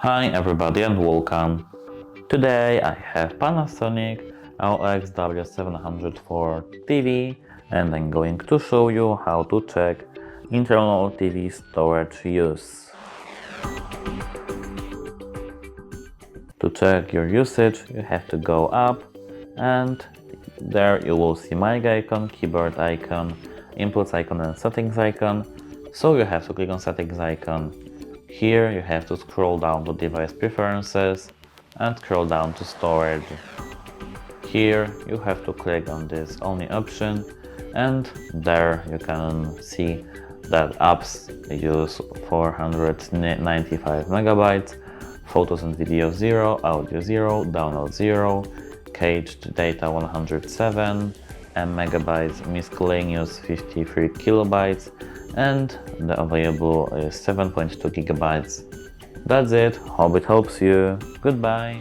Hi everybody and welcome. Today I have Panasonic TX-50LXW704 TV and I'm going to show you how to check internal TV storage use. To check your usage, you have to go up and there you will see mic icon, keyboard icon, inputs icon and settings icon. So you have to click on settings icon. Here you have to scroll down to device preferences and scroll down to storage. Here you have to click on this only option and there you can see that apps use 495 megabytes, photos and video 0, audio 0, download 0, cached data 107 megabytes, miscellaneous 53 kilobytes, and the available is 7.2 gigabytes. That's it, hope it helps you, goodbye!